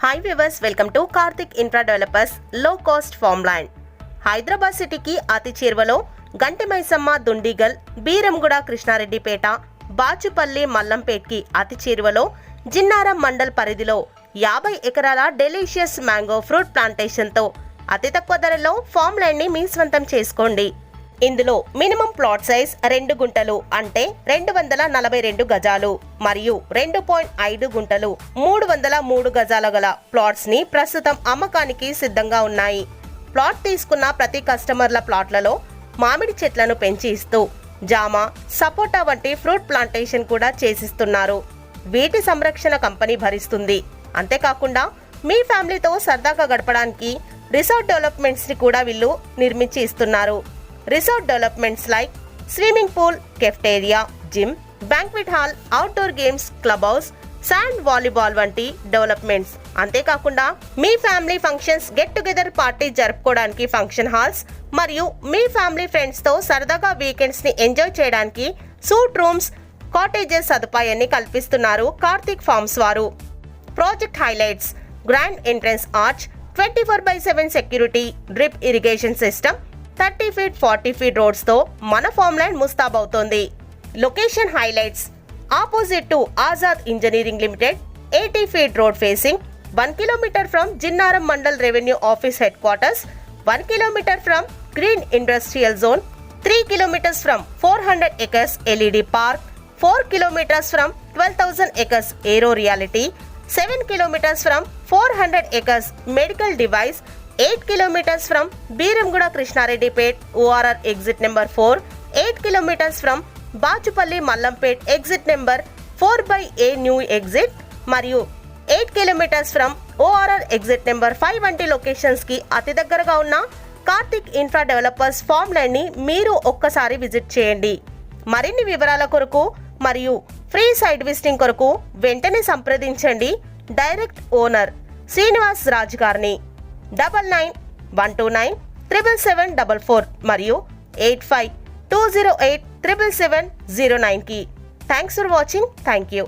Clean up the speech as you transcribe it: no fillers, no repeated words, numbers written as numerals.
Hi viewers, welcome to Karthik infra developers లో cost farm land. Hyderabad సిటీకి అతి చేరువలో గంటిమైసమ్మ, దుండిగల్, బీరంగూడ, కృష్ణారెడ్డిపేట, బాచుపల్లి, మల్లంపేట్కి అతి చేరువలో జిన్నారం మండల్ పరిధిలో 50 ఎకరాల డెలిషియస్ మ్యాంగో ఫ్రూట్ ప్లాంటేషన్తో అతి తక్కువ ధరలో ఫార్మ్ ల్యాండ్ని మీ స్వంతం చేసుకోండి. ఇందులో మినిమం ప్లాట్ సైజ్ 2 గుంటలు అంటే 242 గజాలు మరియు 2.5 గుంటలు 303 గజాల గల ప్లాట్స్ ని ప్రస్తుతం అమ్మకానికి సిద్ధంగా ఉన్నాయి. ప్లాట్ తీసుకున్న ప్రతి కస్టమర్ల ప్లాట్లలో మామిడి చెట్లను పెంచి ఇస్తూ జామ, సపోటా వంటి ఫ్రూట్ ప్లాంటేషన్ కూడా చేసిస్తున్నారు. వీటి సంరక్షణ కంపెనీ భరిస్తుంది. అంతేకాకుండా మీ ఫ్యామిలీతో సరదాగా గడపడానికి రిసార్ట్ డెవలప్మెంట్స్ ని కూడా వీళ్ళు నిర్మించి ఇస్తున్నారు. Resort developments like swimming pool, cafeteria, gym, banquet hall, outdoor games, club house, sand volleyball వంటి డెవలప్మెంట్స్. అంతేకాకుండా మీ family functions, get together party జరుపుకోవడానికి ఫంక్షన్ హాల్స్ మరియు మీ ఫ్యామిలీ ఫ్రెండ్స్ తో సరదాగా వీకెండ్స్ ని ఎంజాయ్ చేయడానికి సూట్ రూమ్స్, కాటేజెస్ సదుపాయాన్ని కల్పిస్తున్నారు కార్తిక్ ఫార్మ్స్ వారు. Project highlights: grand entrance arch, 24/7 security, drip irrigation system, 30 feet 40 feet roads తో మన ఫార్మ్ ల్యాండ్ ముస్తాబవుతోంది. Location highlights: opposite to Azad engineering limited, 80 feet road facing, 1 kilometre from Jinnaram mandal revenue office head quarters, 1 kilometre from green industrial zone, 3 kilometers from 400 acres LED park, 4 kilometers from 12,000 acres aero reality, 7 kilometers from 400 acres medical device, 8 kilometers from Beeramguda Krishnareddipet ORR exit number 4, 8 kilometers from Bachupalli Mallampet exit number 4/A new exit మరియు 8 kilometers from ORR exit number 5 వంటి locations కి అతి దగ్గరగా ఉన్న Karthik infra developers farm land ని మీరు ఒక్కసారి visit చేయండి. మరిన్ని వివరాల కొరకు మరియు ఫ్రీ సైట్ విజిటింగ్ కొరకు వెంటనే సంప్రదించండి డైరెక్ట్ ఓనర్ శ్రీనివాస్ రాజ్ గారిని. 9912977744 మరియు 8520877709 కి. Thanks for watching. Thank you.